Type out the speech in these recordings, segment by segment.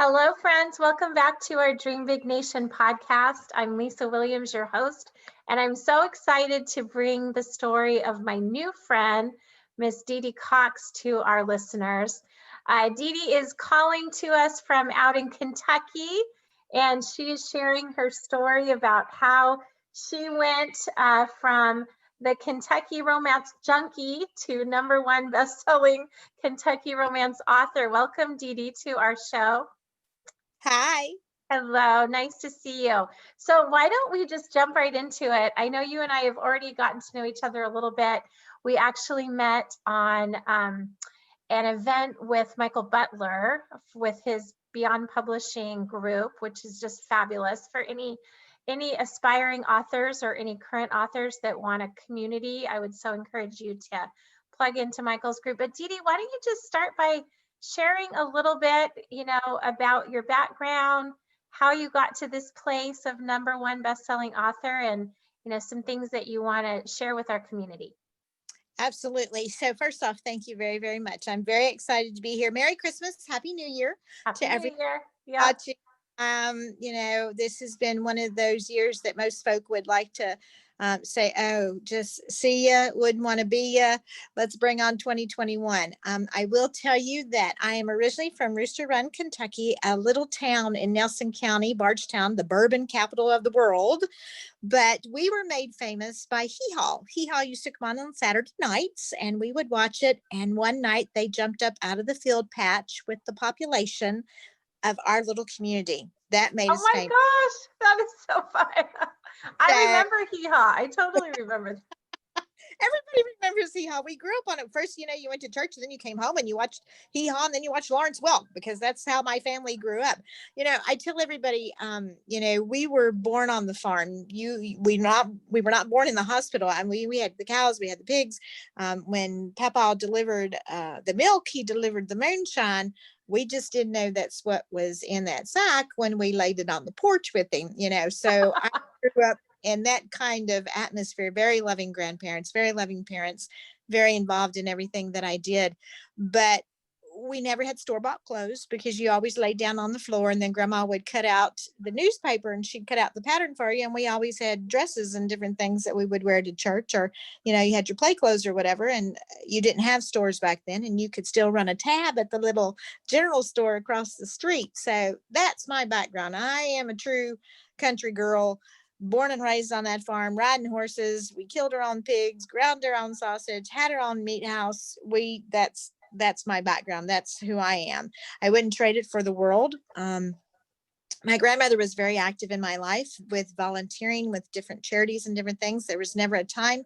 Hello, friends. Welcome back to our Dream Big Nation podcast. I'm Lisa Williams, your host, and I'm so excited to bring the story of my new friend, Miss Dee Dee Cox, to our listeners. Dee Dee is calling to us from out in Kentucky, and she is sharing her story about how she went from the Kentucky romance junkie to #1 best-selling Kentucky romance author. Welcome, Dee Dee, to our show. Hi. Hello, nice to see you. So why don't we just jump right into it? I know you and I have already gotten to know each other a little bit. We actually met on an event with Michael Butler with his Beyond Publishing group, which is just fabulous for any aspiring authors or any current authors that want a community. I would so encourage you to plug into Michael's group. But Dee Dee, why don't you just start by sharing a little bit, about your background, how you got to this place of #1 best-selling author, and some things that you want to share with our community. Absolutely. So first off, thank you very, very much. I'm very excited to be here. Merry Christmas, Happy New Year Happy to New everyone Year. Yep. watching. This has been one of those years that most folk would like to say, "Oh, just see ya, wouldn't want to be ya. Let's bring on 2021." I will tell you that I am originally from Rooster Run, Kentucky, a little town in Nelson County, Bardstown, the bourbon capital of the world. But we were made famous by Hee Haw. Hee Haw used to come on Saturday nights, and we would watch it. And one night they jumped up out of the field patch with the population of our little community. That made Oh us my famous. gosh, that is so fun. I So remember Hee Haw. I totally remember. everybody remembers Hee Haw. We grew up on it. First, you went to church, and then you came home and you watched Hee Haw, and then you watched Lawrence Welk, because that's how my family grew up. I tell everybody, we were born on the farm. We were not born in the hospital. And we had the cows, we had the pigs. When Papa delivered the milk, he delivered the moonshine. We just didn't know that's what was in that sack when we laid it on the porch with him. So I grew up in that kind of atmosphere. Very loving grandparents, very loving parents, very involved in everything that I did. But we never had store-bought clothes, because you always laid down on the floor, and then grandma would cut out the newspaper and she'd cut out the pattern for you. And we always had dresses and different things that we would wear to church, or you had your play clothes or whatever. And you didn't have stores back then, and you could still run a tab at the little general store across the street. So that's my background. I am a true country girl, born and raised on that farm, riding horses. We killed our own pigs, ground our own sausage, had our own meat house. That's my background. That's who I am. I wouldn't trade it for the world. My grandmother was very active in my life with volunteering with different charities and different things. There was never a time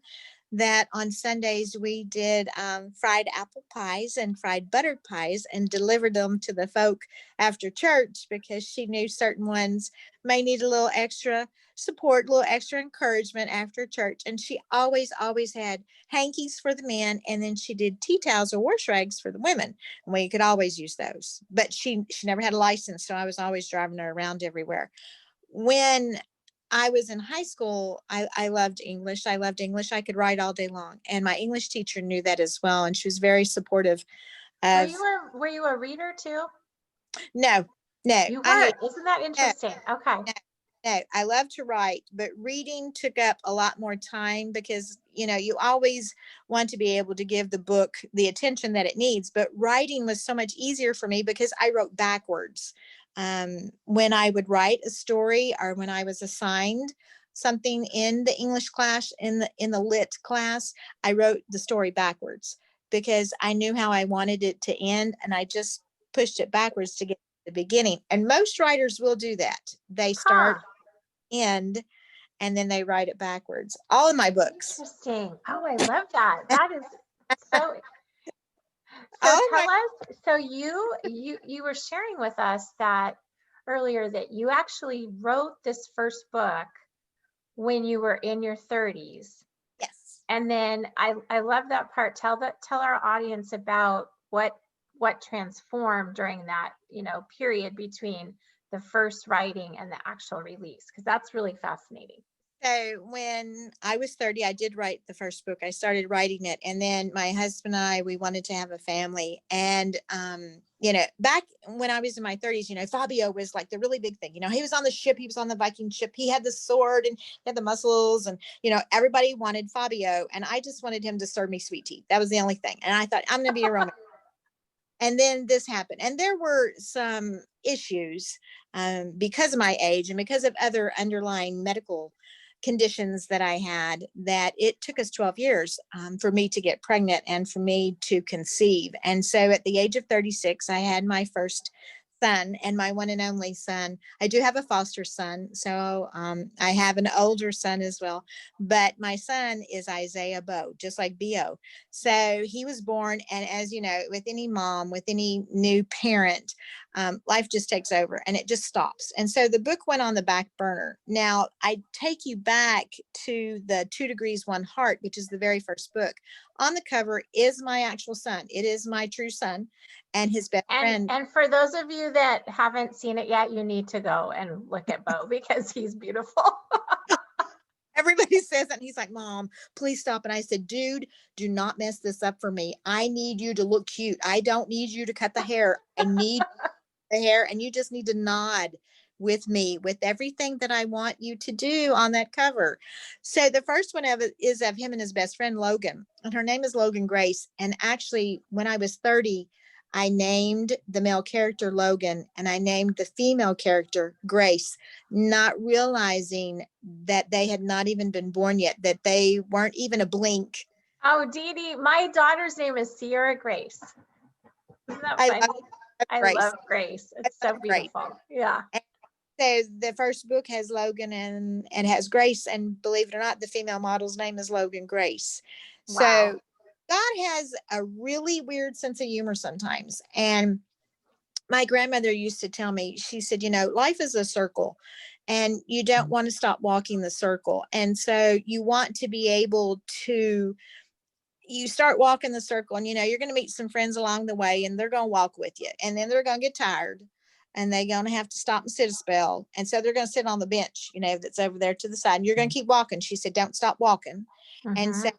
that on Sundays we did fried apple pies and fried buttered pies and delivered them to the folk after church, because she knew certain ones may need a little extra support, a little extra encouragement after church. And she always, always had hankies for the men, and then she did tea towels or wash rags for the women. And we could always use those. But she never had a license, so I was always driving her around everywhere. When I was in high school, I loved English. I loved English. I could write all day long. And my English teacher knew that as well. And she was very supportive Were of, you were you a reader too? no, no, You I hate, were. Isn't that no, interesting? Okay. no, no. I love to write, but reading took up a lot more time, because, you always want to be able to give the book the attention that it needs. But writing was so much easier for me because I wrote backwards. When I would write a story, or when I was assigned something in the English class, in the lit class, I wrote the story backwards, because I knew how I wanted it to end, and I just pushed it backwards to get to the beginning. And most writers will do that. They Huh. start end, and then they write it backwards. All of my books. Interesting. Oh, I love that. That is so. So All of tell my us. So you were sharing with us that earlier that you actually wrote this first book when you were in your 30s. Yes. And then I love that part. Tell our audience about what transformed during that, period between the first writing and the actual release, because that's really fascinating. So when I was 30, I did write the first book. I started writing it. And then my husband and I, we wanted to have a family. And, back when I was in my 30s, Fabio was like the really big thing. He was on the ship, he was on the Viking ship, he had the sword and he had the muscles. And, everybody wanted Fabio. And I just wanted him to serve me sweet tea. That was the only thing. And I thought, I'm going to be a Roman. And then this happened. And there were some issues because of my age and because of other underlying medical conditions that I had, that it took us 12 years for me to get pregnant and for me to conceive. And so at the age of 36, I had my first son, and my one and only son. I do have a foster son, so I have an older son as well, but my son is Isaiah Bo, just like Bo. So he was born, and as you know, with any mom, with any new parent, life just takes over and it just stops. And so the book went on the back burner. Now I take you back to the 2 Degrees, One Heart, which is the very first book. On the cover is my actual son. It is my true son and his best friend. And for those of you that haven't seen it yet, you need to go and look at Bo because he's beautiful. Everybody says that, and he's like, Mom, please stop. And I said, dude, do not mess this up for me. I need you to look cute. I don't need you to cut the hair. I need the hair, and you just need to nod with me with everything that I want you to do on that cover. So the first one of it is of him and his best friend Logan, and her name is Logan Grace. And actually, when I was 30, I named the male character Logan and I named the female character Grace, not realizing that they had not even been born yet, that they weren't even a blink. Oh, Dee Dee, my daughter's name is Sierra Grace. Isn't that I funny? love I Grace. love Grace. It's so Grace. beautiful. Yeah. So the first book has Logan and has Grace, and believe it or not, the female model's name is Logan Grace. Wow. So God has a really weird sense of humor sometimes. And my grandmother used to tell me, she said, life is a circle and you don't want to stop walking the circle. And so you want to be able to, you start walking the circle and, you're going to meet some friends along the way and they're going to walk with you. And then they're going to get tired and they're going to have to stop and sit a spell. And so they're going to sit on the bench, that's over there to the side. And you're going to keep walking. She said, don't stop walking. And so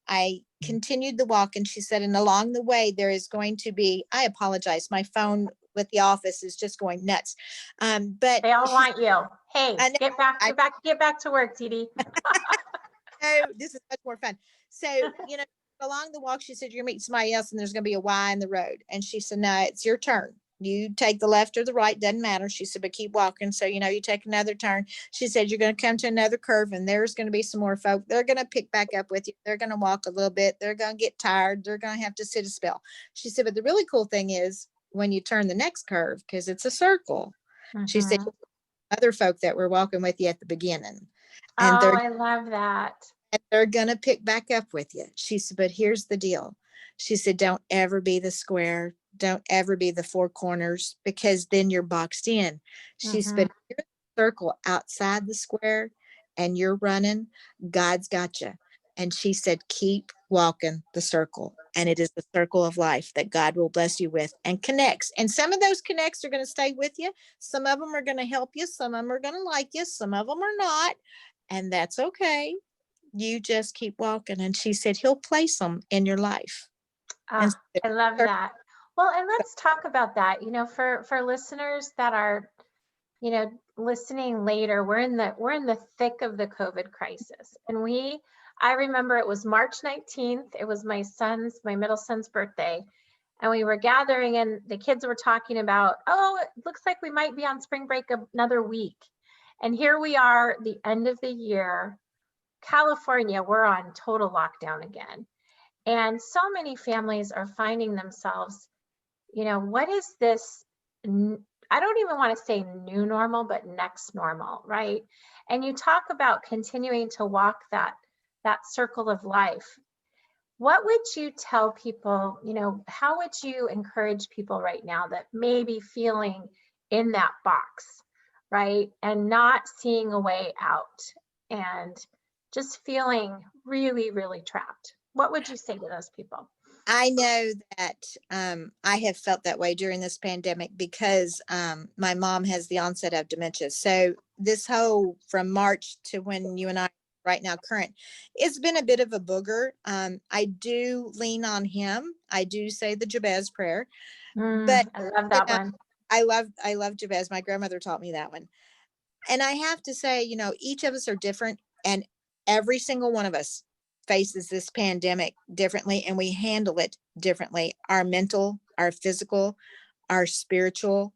I continued the walk, and she said, and along the way, there is going to be, I apologize, my phone with the office is just going nuts. But they all want you. Hey, know, get back to work, Dee Dee. No, this is much more fun. So, along the walk, she said, you're meeting somebody else and there's going to be a Y in the road. And she said, no, it's your turn. You take the left or the right, doesn't matter. She said, but keep walking. So, you take another turn. She said, you're going to come to another curve and there's going to be some more folk. They're going to pick back up with you. They're going to walk a little bit. They're going to get tired. They're going to have to sit a spell. She said, but the really cool thing is when you turn the next curve, because it's a circle, she said, other folk that were walking with you at the beginning. And I love that. And they're going to pick back up with you. She said, but here's the deal. She said, don't ever be the square. Don't ever be the 4 corners, because then you're boxed in. She said, if you're in the circle outside the square and you're running, God's got you. And she said, keep walking the circle. And it is the circle of life that God will bless you with and connects. And some of those connects are going to stay with you. Some of them are going to help you. Some of them are going to like you. Some of them are not. And that's okay. You just keep walking. And she said, he'll place them in your life. I love that. Well, and let's talk about that. For listeners that are, listening later, we're in the thick of the COVID crisis. And I remember it was March 19th. It was my middle son's birthday. And we were gathering and the kids were talking about, it looks like we might be on spring break another week. And here we are, the end of the year. California, we're on total lockdown again. And so many families are finding themselves, what is this? I don't even want to say new normal, but next normal, right? And you talk about continuing to walk that circle of life. What would you tell people, how would you encourage people right now that may be feeling in that box, right? And not seeing a way out and just feeling really, really trapped? What would you say to those people? I know that I have felt that way during this pandemic because my mom has the onset of dementia. So this whole from March to when you and I right now current, it's been a bit of a booger. I do lean on him. I do say the Jabez prayer, but I love you that know, one. I love Jabez. My grandmother taught me that one. And I have to say, each of us are different, and every single one of us faces this pandemic differently, and we handle it differently. Our mental, our physical, our spiritual,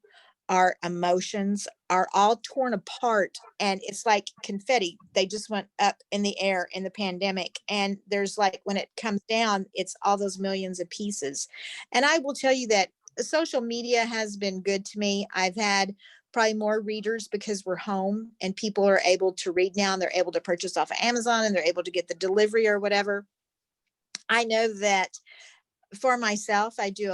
our emotions are all torn apart, and it's like confetti. They just went up in the air in the pandemic. And there's like, when it comes down, it's all those millions of pieces. And I will tell you that social media has been good to me. I've had probably more readers because we're home and people are able to read now, and they're able to purchase off of Amazon, and they're able to get the delivery or whatever. I know that for myself, I do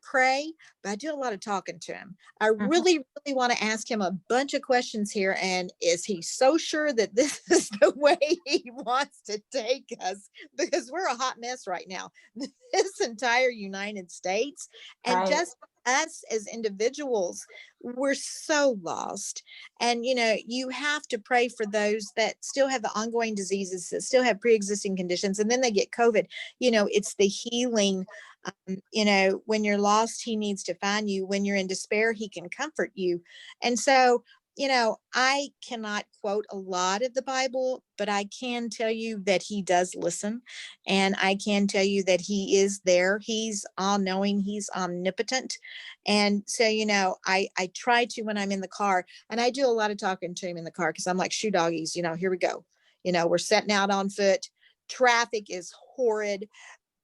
pray, but I do a lot of talking to him. I Mhm. really, really want to ask him a bunch of questions here. And is he so sure that this is the way he wants to take us? Because we're a hot mess right now, this entire United States. And Right. just us as individuals, we're so lost. And, you have to pray for those that still have the ongoing diseases, that still have pre existing conditions, and then they get COVID. It's the healing. When you're lost, he needs to find you. When you're in despair, he can comfort you. And so, I cannot quote a lot of the Bible, but I can tell you that he does listen. And I can tell you that he is there. He's all knowing, he's omnipotent. And so, I try to, when I'm in the car, and I do a lot of talking to him in the car, because I'm like, shoe doggies, here we go. We're setting out on foot. Traffic is horrid.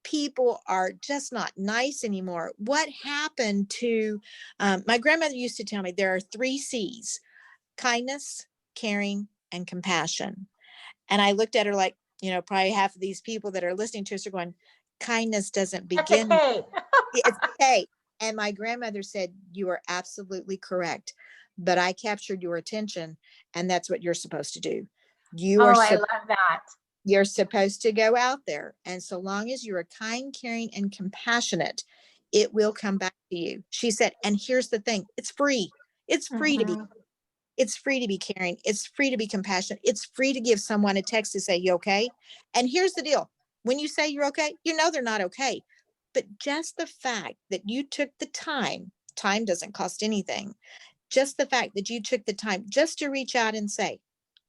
People are just not nice anymore. What happened to my grandmother used to tell me there are 3 C's: kindness, caring, and compassion. And I looked at her like, probably half of these people that are listening to us are going, kindness doesn't That's a begin. K. It's okay. And my grandmother said, you are absolutely correct. But I captured your attention, and that's what you're supposed to do. You are Oh, I supposed love that. you're supposed to go out there. And so long as you are kind, caring, and compassionate, it will come back to you. She said, and here's the thing, it's free. It's free to be. Mhm. It's free to be caring. It's free to be compassionate. It's free to give someone a text to say, you okay? And here's the deal. When you say you're okay, they're not okay. But just the fact that you took the time doesn't cost anything. Just the fact that you took the time just to reach out and say,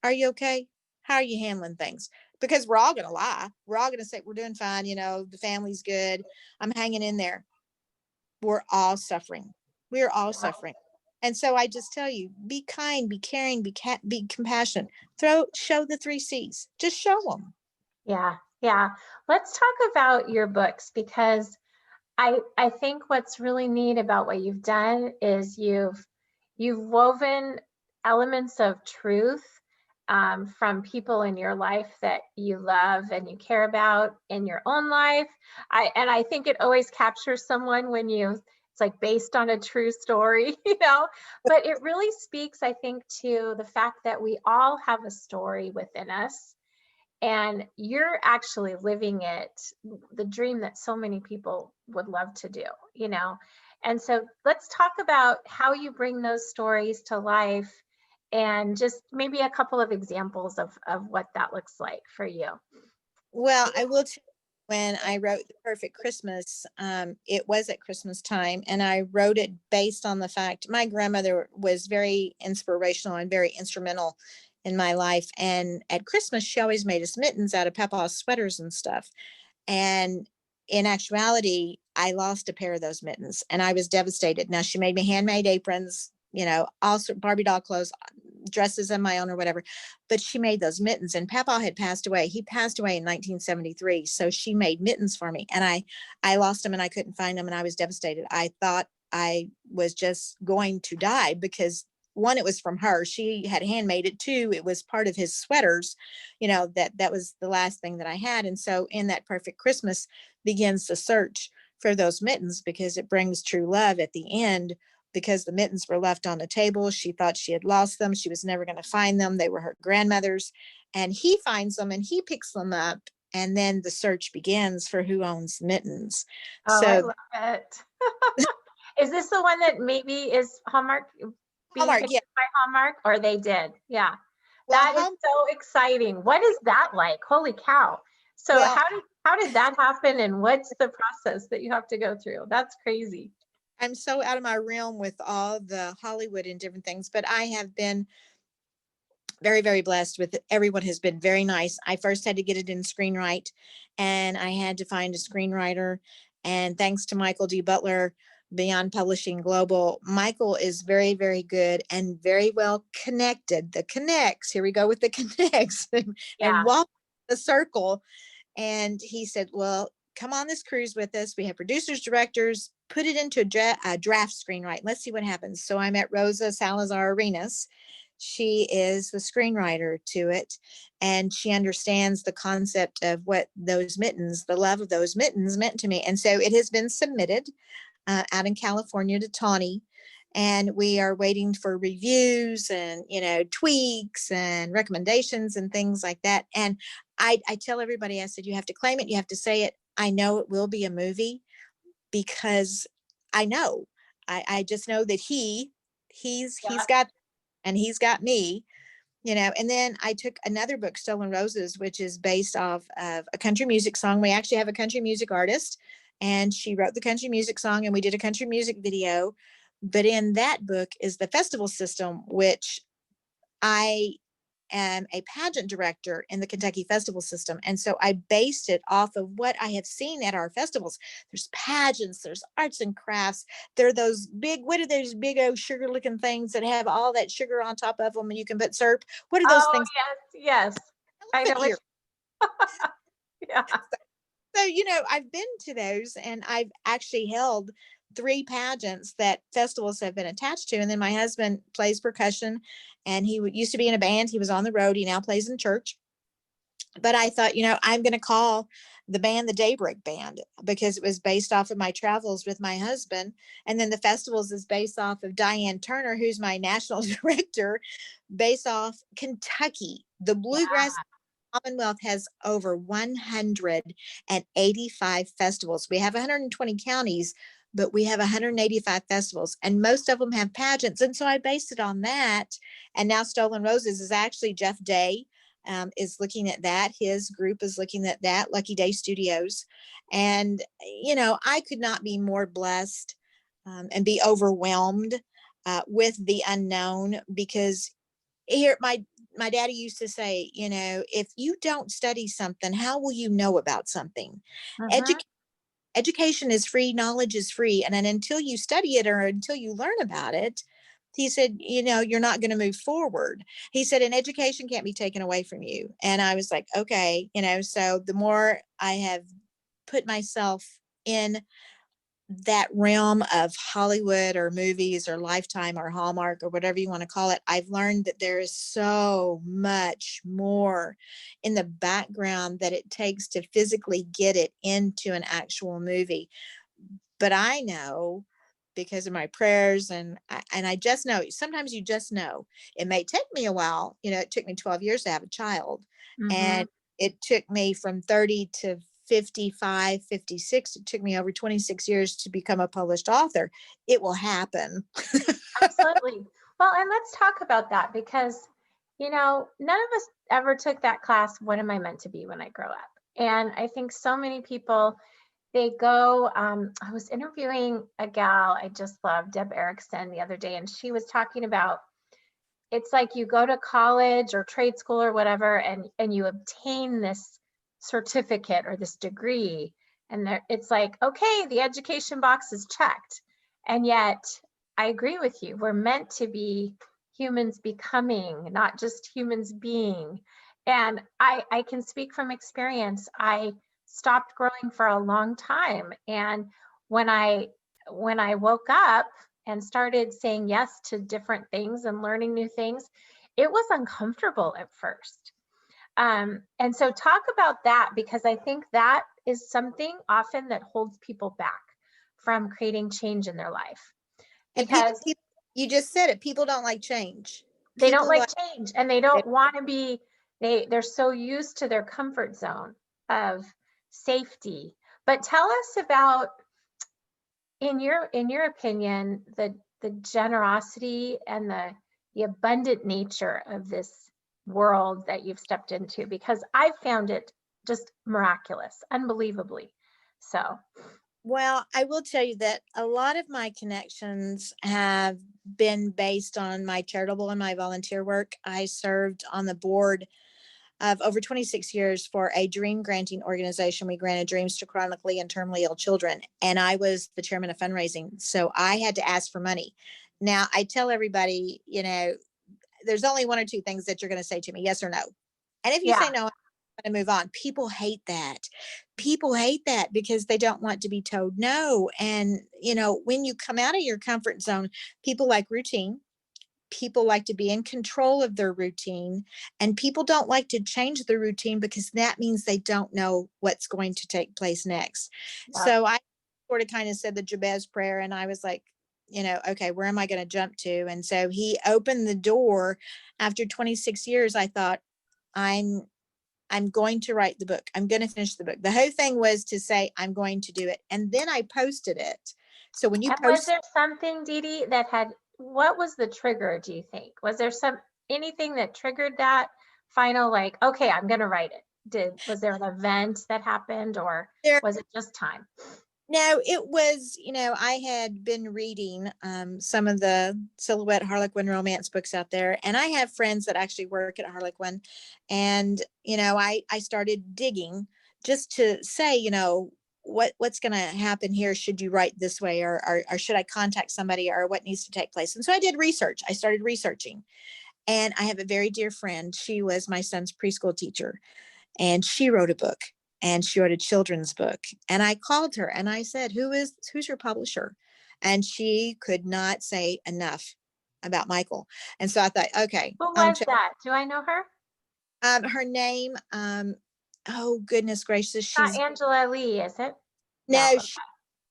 are you okay? How are you handling things? Because we're all going to lie. We're all going to say, we're doing fine. The family's good. I'm hanging in there. We're all suffering. We're all suffering. And so I just tell you, be kind, be caring, be compassionate. Show the 3 C's. Just show them. Yeah, yeah. Let's talk about your books, because I think what's really neat about what you've done is you've woven elements of truth from people in your life that you love and you care about in your own life. I think it always captures someone when it's like based on a true story, But it really speaks, I think, to the fact that we all have a story within us, and you're actually living it, the dream that so many people would love to do. And so let's talk about how you bring those stories to life, and just maybe a couple of examples of what that looks like for you. Well, I will tell you, when I wrote The Perfect Christmas, it was at Christmas time, and I wrote it based on the fact my grandmother was very inspirational and very instrumental in my life. And at Christmas, she always made us mittens out of Papa's sweaters and stuff. And in actuality, I lost a pair of those mittens, and I was devastated. Now, she made me handmade aprons, also Barbie doll clothes, dresses of my own or whatever. But she made those mittens, and Papa had passed away. He passed away in 1973. So she made mittens for me, and I lost them and I couldn't find them. And I was devastated. I thought I was just going to die because one, it was from her. She had handmade it. Two, it was part of his sweaters, that was the last thing that I had. And so in That Perfect Christmas begins the search for those mittens, because it brings true love at the end, because the mittens were left on the table. She thought she had lost them. She was never going to find them. They were her grandmother's. And he finds them and he picks them up. and then the search begins for who owns mittens. Oh, I So love it. Is this the one that maybe is Hallmark being Hallmark, picked yeah. up by Hallmark, or they did? Yeah. Well, That is so exciting. What is that like? Holy cow. So well, how did that happen, and what's the process that you have to go through? That's crazy. I'm so out of my realm with all the Hollywood and different things, but I have been very, very blessed with it. Everyone has been very nice. I first had to get it in screenwrite, and I had to find a screenwriter. And thanks to Michael D. Butler, Beyond Publishing Global, Michael is very, very good and very well connected. The connects, here we go with the connects and Yeah. walk the circle. And he said, well, come on this cruise with us. We have producers, directors, put it into a draft screenwrite. Let's see what happens. So I met Rosa Salazar Arenas. She is the screenwriter to it, and she understands the concept of what those mittens, the love of those mittens meant to me. And so it has been submitted out in California to Tawny, and we are waiting for reviews and, tweaks and recommendations and things like that. And I tell everybody, I said, you have to claim it, you have to say it. I know it will be a movie, because I know, I just know that he's Yeah. got, and he's got me. And then I took another book, Stolen Roses, which is based off of a country music song. We actually have a country music artist, and she wrote the country music song, and we did a country music video. But in that book is the festival system, which I am a pageant director in the Kentucky festival system. And so I based it off of what I have seen at our festivals. There's pageants, there's arts and crafts. There are those what are those big old sugar looking things that have all that sugar on top of them and you can put syrup? What are those Oh, things? yes, yes. I know Elephant which, ear. yeah. So, I've been to those, and I've actually held 3 pageants that festivals have been attached to. And then my husband plays percussion, and he used to be in a band. He was on the road. He now plays in church. But I thought, I'm going to call the band the Daybreak Band, because it was based off of my travels with my husband. And then the festivals is based off of Diane Turner, who's my national director, based off Kentucky. The Bluegrass Yeah. Commonwealth has over 185 festivals. We have 120 counties, but we have 185 festivals, and most of them have pageants. And so I based it on that. And now Stolen Roses is actually Jeff Day is looking at that. His group is looking at that, Lucky Day Studios. And, I could not be more blessed and be overwhelmed with the unknown, because here my daddy used to say, if you don't study something, how will you know about something? Mm-hmm. Edu- Education is free, knowledge is free, and then until you study it or until you learn about it, he said, you're not going to move forward. He said, and education can't be taken away from you. And I was like, okay, so the more I have put myself in that realm of Hollywood or movies or Lifetime or Hallmark or whatever you want to call it, I've learned that there is so much more in the background that it takes to physically get it into an actual movie. But I know, because of my prayers, and I just know, sometimes you just know. It may take me a while. It took me 12 years to have a child, Mm-hmm. and it took me from 30 to 55, 56. It took me over 26 years to become a published author. It will happen. Absolutely. Well, and let's talk about that, because, none of us ever took that class, what am I meant to be when I grow up? And I think so many people, they go, I was interviewing a gal I just love, Deb Erickson, the other day, and she was talking about, it's like you go to college or trade school or whatever, and you obtain this certificate or this degree, and it's like, okay, the education box is checked. And yet I agree with you, we're meant to be humans becoming, not just humans being. And I can speak from experience. I stopped growing for a long time, and when I woke up and started saying yes to different things and learning new things, it was uncomfortable at first. And so talk about that, because I think that is something often that holds people back from creating change in their life, And people, because you just said it. People don't like change. they don't People like like, change, and they don't want to be, they're so used to their comfort zone. of safety. But tell us about, in your opinion, the generosity and the abundant nature of this world that you've stepped into, because I found it just miraculous, unbelievably so. Well, I will tell you that a lot of my connections have been based on my charitable and my volunteer work. I served on the board of over 26 years for a dream granting organization. We granted dreams to chronically and terminally ill children, and I was the chairman of fundraising. So I had to ask for money. Now, I tell everybody, there's only one or two things that you're going to say to me, yes or no. And if you say Yeah. no, I'm going to move on. People hate that. People hate that because they don't want to be told no. And, when you come out of your comfort zone, people like routine. People like to be in control of their routine, and people don't like to change the routine because that means they don't know what's going to take place next. Yep. So I sort of kind of said the Jabez prayer, and I was like, okay, where am I going to jump to? And so he opened the door. After 26 years, I thought, I'm going to write the book. I'm going to finish the book. The whole thing was to say, I'm going to do it. And then I posted it. So when you And was post, there something, Dee Dee, that had, what was the trigger, do you think? Was there anything that triggered that final, like, okay, I'm going to write it? Was there an event that happened, or there, was it just time? no, it was, I had been reading some of the Silhouette Harlequin romance books out there, and I have friends that actually work at Harlequin. And, I started digging just to say, what's going to happen here? Should you write this way, or should I contact somebody, or what needs to take place? And so I did research. I started researching, and I have a very dear friend. She was my son's preschool teacher, and she wrote a book, and she wrote a children's book. And I called her and I said, who's your publisher? And she could not say enough about Michael. And so I thought, okay, Who was that? Do I know her? her name, oh goodness gracious, Not she's Angela Lee, is it? No.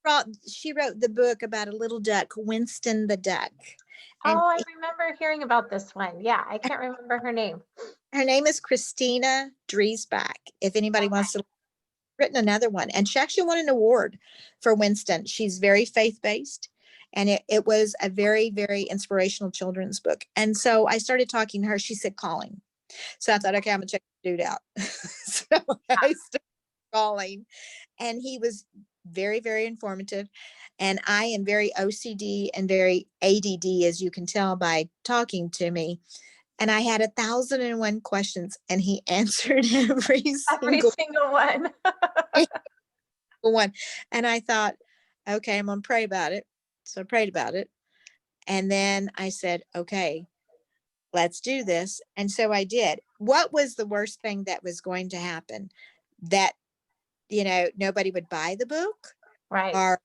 no, she wrote the book about a little duck, Winston the duck. And Oh, I remember hearing about this one. Yeah, I can't remember her name. her name is Christina Driesbach. If anybody wants to, written another one, and she actually won an award for Winston. She's very faith-based, and it was a very, very inspirational children's book. And so I started talking to her. She said, calling. So I thought, okay, I'm gonna check the dude out. So I started calling, and he was very, very informative. And I am very OCD and very ADD, as you can tell by talking to me. And I had 1,001 questions, and he answered every Every single single one. one. And I thought, okay, I'm going to pray about it. So I prayed about it. And then I said, okay, let's do this. And so I did. What was the worst thing that was going to happen? That, nobody would buy the book? Right.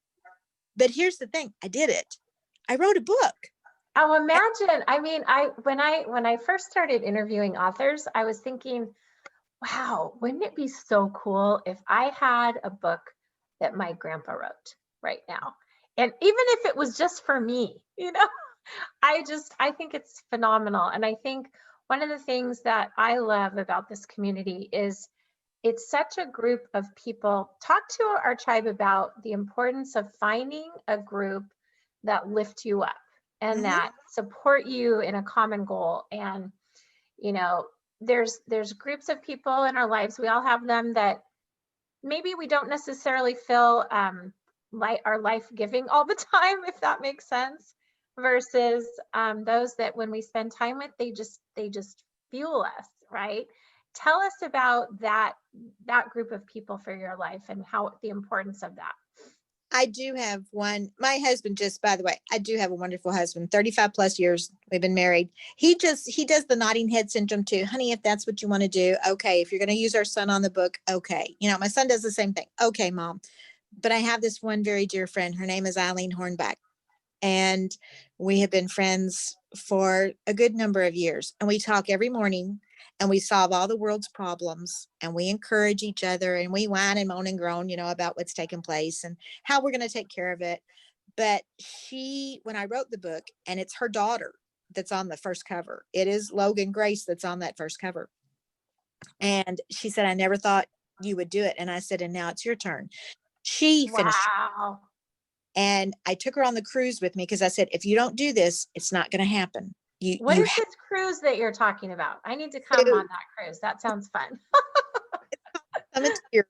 But here's the thing, I did it. I wrote a book. Oh, imagine. I mean, when I first started interviewing authors, I was thinking, wow, wouldn't it be so cool if I had a book that my grandpa wrote right now? And even if it was just for me, I think it's phenomenal. And I think one of the things that I love about this community is it's such a group of people. Talk to our tribe about the importance of finding a group that lift you up and Mhm. that support you in a common goal. And you know, there's groups of people in our lives. We all have them that maybe we don't necessarily feel like our life giving all the time, if that makes sense, versus those that when we spend time with, they just fuel us, right? Tell us about that group of people for your life and how the importance of that. I do have one. My husband, just by the way, I do have a wonderful husband, 35 plus years. We've been married. He does the nodding head syndrome too. Honey, if that's what you want to do, okay. If you're going to use our son on the book, okay. My son does the same thing. Okay, mom. But I have this one very dear friend. Her name is Eileen Hornback. And we have been friends for a good number of years. And we talk every morning, and we solve all the world's problems, and we encourage each other, and we whine and moan and groan, about what's taking place and how we're going to take care of it. But when I wrote the book, and it's her daughter that's on the first cover, it is Logan Grace that's on that first cover. And she said, I never thought you would do it. And I said, and now it's your turn. She finished. Wow. And I took her on the cruise with me because I said, if you don't do this, it's not going to happen. What You is have this cruise that you're talking about? I need to come to on that cruise. That sounds fun. come into your.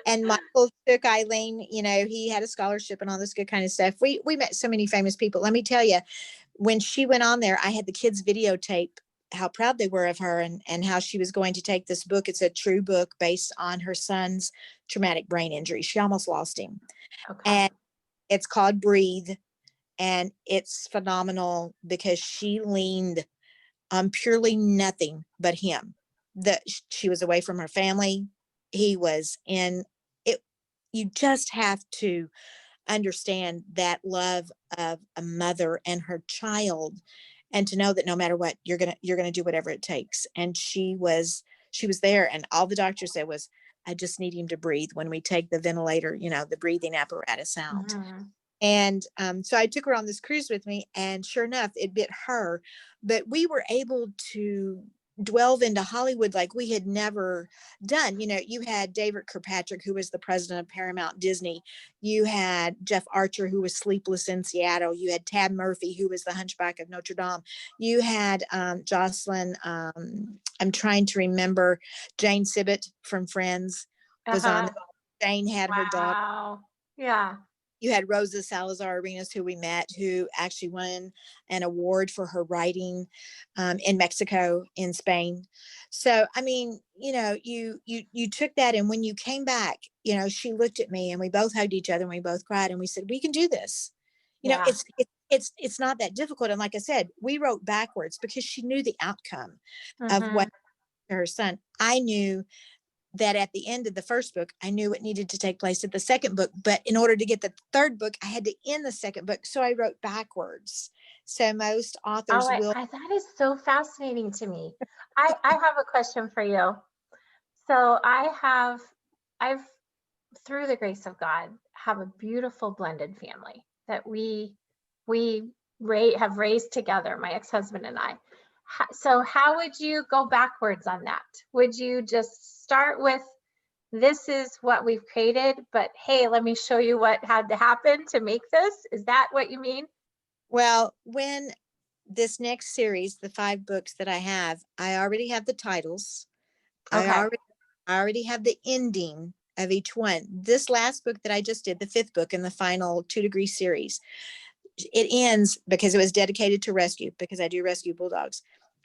And Michael took Eileen, he had a scholarship and all this good kind of stuff. We met so many famous people. Let me tell you, when she went on there, I had the kids videotape how proud they were of her, and how she was going to take this book. It's a true book based on her son's traumatic brain injury. She almost lost him. Okay. And it's called Breathe. And it's phenomenal because she leaned on purely nothing but him. That she was away from her family. He was in it. You just have to understand that love of a mother and her child, and to know that no matter what, you're gonna do whatever it takes. And she was there, and all the doctor said was, I just need him to breathe when we take the ventilator, the breathing apparatus out. Mhm. And so I took her on this cruise with me, and sure enough, it bit her. But we were able to delve into Hollywood like we had never done. You had David Kirkpatrick, who was the president of Paramount Disney. You had Jeff Archer, who was Sleepless in Seattle. You had Tab Murphy, who was the Hunchback of Notre Dame. You had Jocelyn. I'm trying to remember. Jane Sibbett from Friends was on. Uh-huh. Jane had her daughter. Wow. Yeah. You had Rosa Salazar Arenas, who we met, who actually won an award for her writing in Mexico, in Spain. So, I mean, you took that, and when you came back, she looked at me, and we both hugged each other, and we both cried, and we said, we can do this. Yeah. It's not that difficult. And like I said, we wrote backwards because she knew the outcome of what Mhm. her son. I knew that at the end of the first book, I knew what needed to take place at the second book. But in order to get the third book, I had to end the second book. So I wrote backwards. So most Oh, authors will. that is so fascinating to me. I have a question for you. So I've, through the grace of God, have a beautiful blended family that we have raised together, my ex-husband and I. So how would you go backwards on that? Would you just start with, this is what we've created, but hey, let me show you what had to happen to make this? Is that what you mean? Well, when this next series, the 5 books that I already have the titles. I Okay. already, I already have the ending of each one. This last book that I just did, the 5th book in the final 2 Degree series, it ends because it was dedicated to rescue, because I do rescue bulldogs.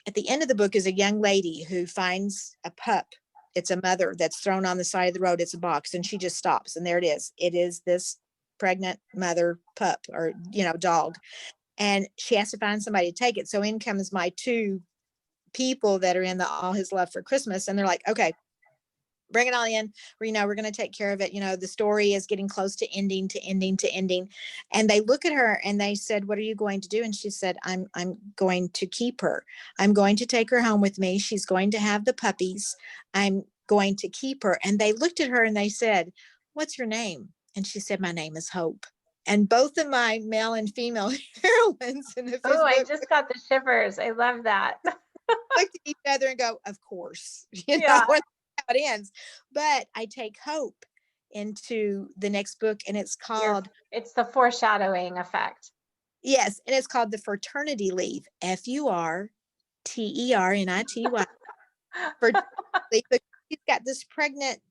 At the end of the book is a young lady who finds a pup. It's a mother that's thrown on the side of the road. It's a box, and she just stops, and there it is. It is this pregnant mother pup, or dog, and she has to find somebody to take it. So in comes my 2 people that are in the All His Love for Christmas, and they're like, okay, bring it on in. We're going to take care of it. The story is getting close to ending, to ending, to ending. And they look at her and they said, what are you going to do? And she said, I'm going to keep her. I'm going to take her home with me. She's going to have the puppies. I'm going to keep her. And they looked at her and they said, what's your name? And she said, my name is Hope. And both of my male and female heroines in the Oh, 5th I book just got the shivers. I love that. looked at each other and go, of course, Yeah. how it ends. But I take Hope into the next book, and it's called, It's the foreshadowing effect. yes, and it's called The Fraternity Leave, FURTERNITY. Fraternity Leave, but she's got this pregnant,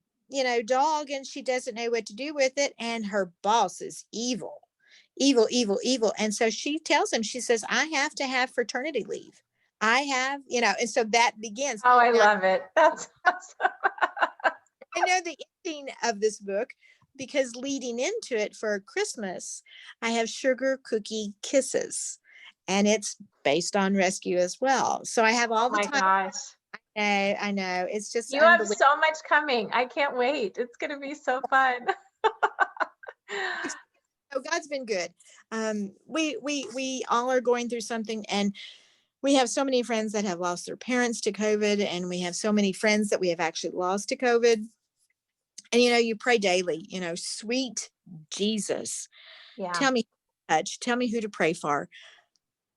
dog, and she doesn't know what to do with it. And her boss is evil, evil, evil, evil. And so she tells him, she says, I have to have fraternity leave. I have, and so that begins. Oh, I Now, love it. That's awesome. I know the ending of this book because leading into it for Christmas, I have Sugar Cookie Kisses, and it's based on rescue as well. So I have Oh all the my time. gosh. I know. It's just You have unbelievable. so much coming. I can't wait. It's going to be so fun. So God's been good. We all are going through something, and we have so many friends that have lost their parents to COVID, and we have so many friends that we have actually lost to COVID. And you pray daily, sweet Jesus, Yeah. tell me touch, tell me who to pray for,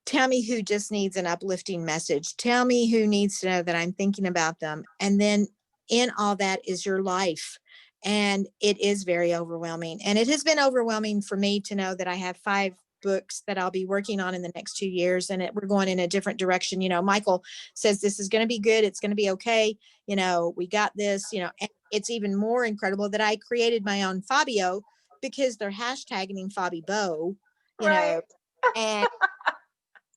tell me who just needs an uplifting message, tell me who needs to know that I'm thinking about them. And then in all that is your life. And it is very overwhelming. And it has been overwhelming for me to know that I have 5 books that I'll be working on in the next 2 years. And we're going in a different direction. Michael says, this is going to be good. It's going to be okay. We got this, and it's even more incredible that I created my own Fabio because they're hashtagging Fabi Bo, Right. and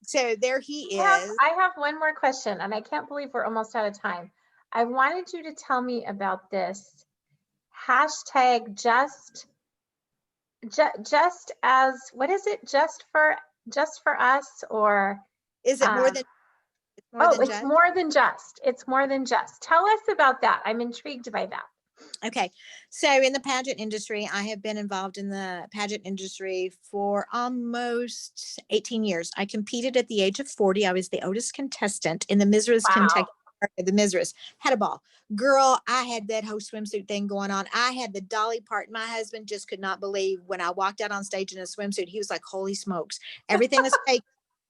so there he I is. have one more question, and I can't believe we're almost out of time. I wanted you to tell me about this hashtag just as, what is it? Just for us, or Is it more than it's just? more than just. It's more than just. Tell us about that. I'm intrigued by that. Okay. So in the pageant industry, I have been involved in the pageant industry for almost 18 years. I competed at the age of 40. I was the oldest contestant in the Mizra's Wow. Kentucky. The Mizra's had a ball. Girl, I had that whole swimsuit thing going on. I had the dolly part. My husband just could not believe when I walked out on stage in a swimsuit. He was like, holy smokes. Everything was fake.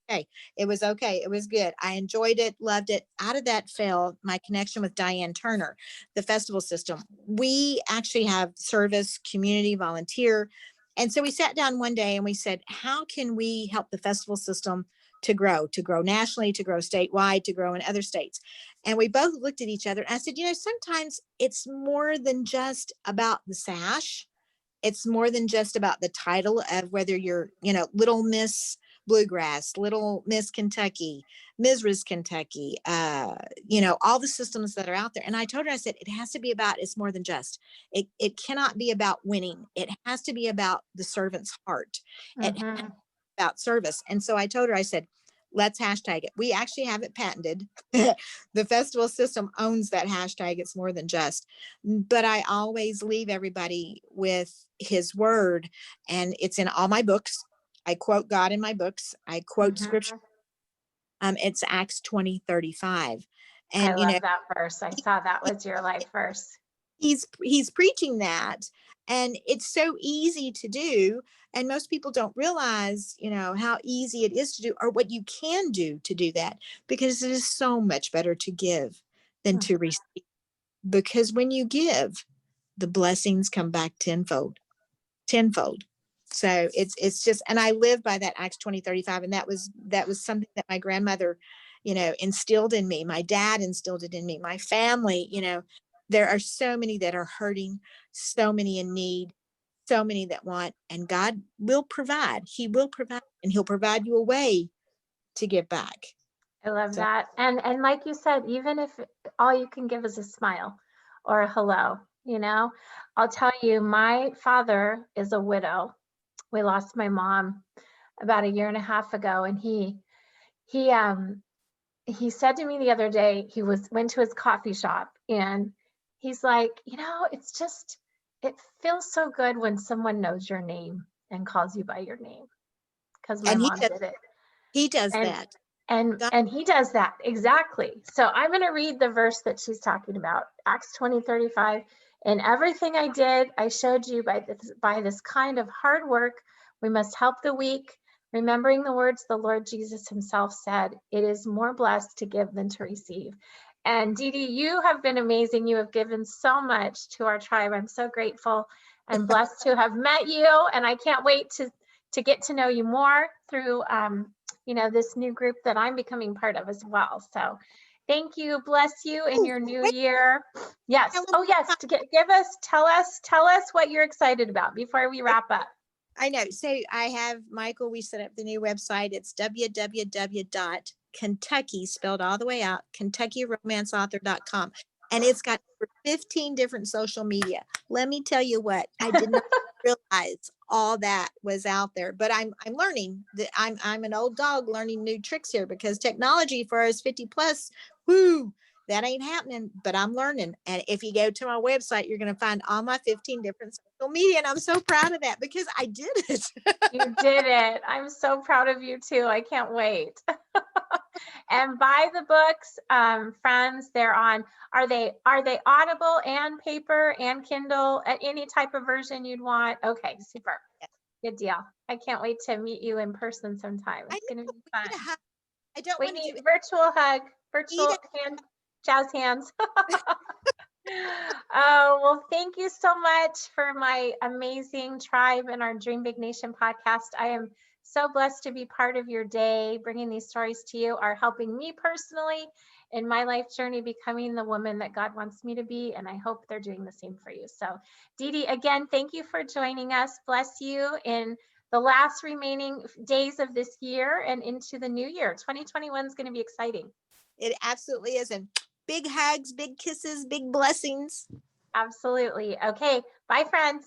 Okay. It was okay. It was good. I enjoyed it, loved it. Out of that fell my connection with Diane Turner, the festival system. We actually have service, community, volunteer. And so we sat down one day and we said, how can we help the festival system to grow nationally, to grow statewide, to grow in other states? And we both looked at each other and I said, sometimes it's more than just about the sash. It's more than just about the title of whether you're, Little Miss Bluegrass, Little Miss Kentucky, Mrs. Kentucky, all the systems that are out there. And I told her, I said, it has to be about, it's more than just, it cannot be about winning. It has to be about the servant's heart. It has to be about service. And so I told her, I said, let's hashtag it. We actually have it patented. The festival system owns that hashtag. It's more than just, but I always leave everybody with his word, and it's in all my books. I quote God in my books. I quote scripture. It's Acts 20:35. I And, love that verse. I saw that was your life verse. he's preaching that, and it's so easy to do. And most people don't realize, how easy it is to do, or what you can do to do that, because it is so much better to give than to receive. Because when you give, the blessings come back tenfold. So it's just, and I live by that Acts 20:35. And that was something that my grandmother, instilled in me. My dad instilled it in me, my family. There are so many that are hurting, so many in need, so many that want, and God will provide. He will provide, and he'll provide you a way to give back. I love So, that. And like you said, even if all you can give is a smile or a hello, I'll tell you, my father is a widow. We lost my mom about a year and a half ago, and he said to me the other day, went to his coffee shop, and he's like, it feels so good when someone knows your name and calls you by your name, because my and mom did it. he does And that. and God, and he does that exactly. So I'm going to read the verse that she's talking about, Acts 20:35. In everything I did, I showed you by this kind of hard work, we must help the weak, remembering the words the Lord Jesus himself said, it is more blessed to give than to receive. And Dee Dee, you have been amazing. You have given so much to our tribe. I'm so grateful and blessed to have met you. And I can't wait to get to know you more through this new group that I'm becoming part of as well. So thank you. Bless you in your new wait, year. Yes. Oh, yes. Tell us what you're excited about before we wrap up. I know. So I have, Michael, we set up the new website. It's www.Kentucky, spelled all the way out, KentuckyRomanceAuthor.com. And it's got over 15 different social media. Let me tell you what, I did not realize all that was out there, but I'm learning that I'm an old dog learning new tricks here, because technology for us 50 plus, whoo, that ain't happening, but I'm learning. And if you go to my website, you're going to find all my 15 different social media. And I'm so proud of that because I did it. You did it. I'm so proud of you too. I can't wait. And buy the books, friends. Are they Audible and paper and Kindle, at any type of version you'd want? Okay, super. Good deal. I can't wait to meet you in person sometime. It's going to be fun. I don't We want to need do virtual hug, virtual it. jazz hands. Oh, well, thank you so much for my amazing tribe and our Dream Big Nation podcast. I am so blessed to be part of your day. Bringing these stories to you are helping me personally in my life journey, becoming the woman that God wants me to be. And I hope they're doing the same for you. So, Dee Dee, again, thank you for joining us. Bless you in the last remaining days of this year and into the new year. 2021 is going to be exciting. It absolutely is. And big hugs, big kisses, big blessings. Absolutely. Okay. Bye, friends.